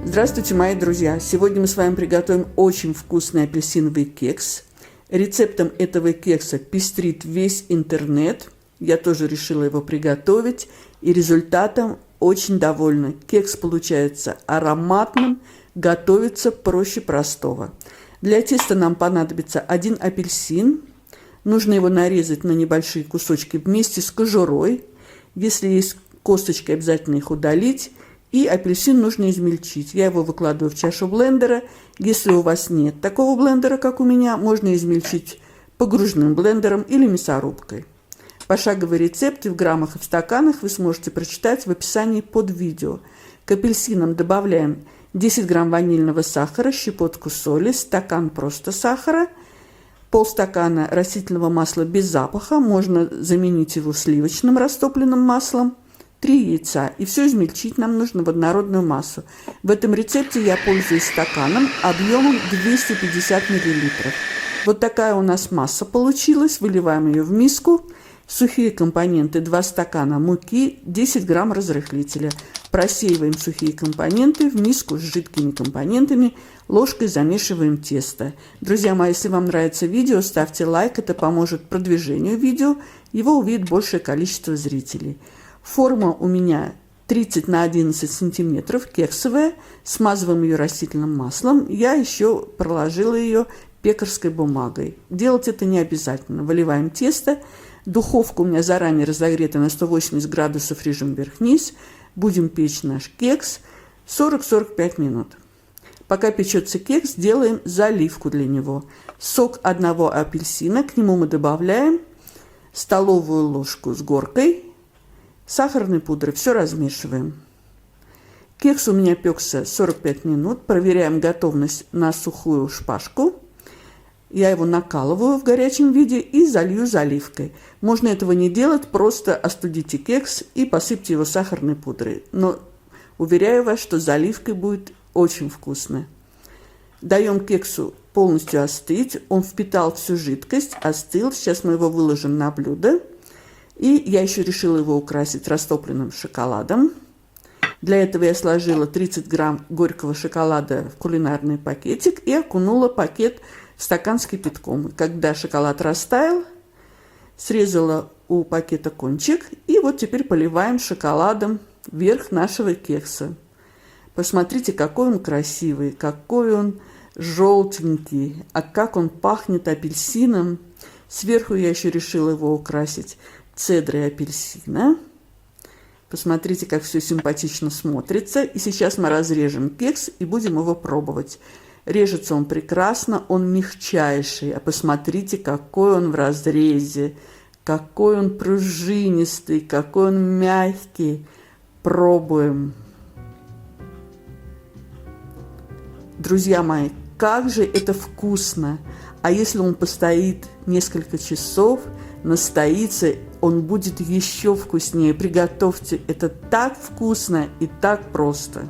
Здравствуйте, мои друзья! Сегодня мы с вами приготовим очень вкусный апельсиновый кекс. Рецептом этого кекса пестрит весь интернет. Я тоже решила его приготовить, и результатом очень довольна. Кекс получается ароматным, готовится проще простого. Для теста нам понадобится 1 апельсин. Нужно его нарезать на небольшие кусочки вместе с кожурой. Если есть косточки, обязательно их удалить. И апельсин нужно измельчить. Я его выкладываю в чашу блендера. Если у вас нет такого блендера, как у меня, можно измельчить погружным блендером или мясорубкой. Пошаговые рецепты в граммах и в стаканах вы сможете прочитать в описании под видео. К апельсинам добавляем 10 грамм ванильного сахара, щепотку соли, стакан просто сахара, полстакана растительного масла без запаха, можно заменить его сливочным растопленным маслом, 3 яйца. И все измельчить нам нужно в однородную массу. В этом рецепте я пользуюсь стаканом объемом 250 мл. Вот такая у нас масса получилась. Выливаем ее в миску. Сухие компоненты: 2 стакана муки, 10 грамм разрыхлителя. Просеиваем сухие компоненты в миску с жидкими компонентами. Ложкой замешиваем тесто. Друзья мои, если вам нравится видео, ставьте лайк. Это поможет продвижению видео. Его увидит большее количество зрителей. Форма у меня 30 на 11 сантиметров, кексовая. Смазываем ее растительным маслом. Я еще проложила ее пекарской бумагой. Делать это не обязательно. Выливаем тесто. Духовка у меня заранее разогрета на 180 градусов, режим вверх-вниз. Будем печь наш кекс 40-45 минут. Пока печется кекс, делаем заливку для него. Сок 1 апельсина, к нему мы добавляем столовую ложку с горкой сахарной пудры. Все размешиваем. Кекс у меня пекся 45 минут. Проверяем готовность на сухую шпажку. Я его накалываю в горячем виде и залью заливкой. Можно этого не делать, просто остудите кекс и посыпьте его сахарной пудрой. Но уверяю вас, что заливкой будет очень вкусно. Даем кексу полностью остыть. Он впитал всю жидкость, остыл. Сейчас мы его выложим на блюдо. И я еще решила его украсить растопленным шоколадом. Для этого я сложила 30 грамм горького шоколада в кулинарный пакетик и окунула пакет в стакан с кипятком. Когда шоколад растаял, срезала у пакета кончик. И вот теперь поливаем шоколадом верх нашего кекса. Посмотрите, какой он красивый, какой он желтенький, а как он пахнет апельсином. Сверху я еще решила его украсить цедрой апельсина. Посмотрите, как все симпатично смотрится. И сейчас мы разрежем кекс и будем его пробовать. Режется он прекрасно, он мягчайший. А посмотрите, какой он в разрезе, какой он пружинистый, какой он мягкий. Пробуем. Друзья мои, как же это вкусно! А если он постоит несколько часов, настоится, он будет еще вкуснее. Приготовьте, это так вкусно и так просто.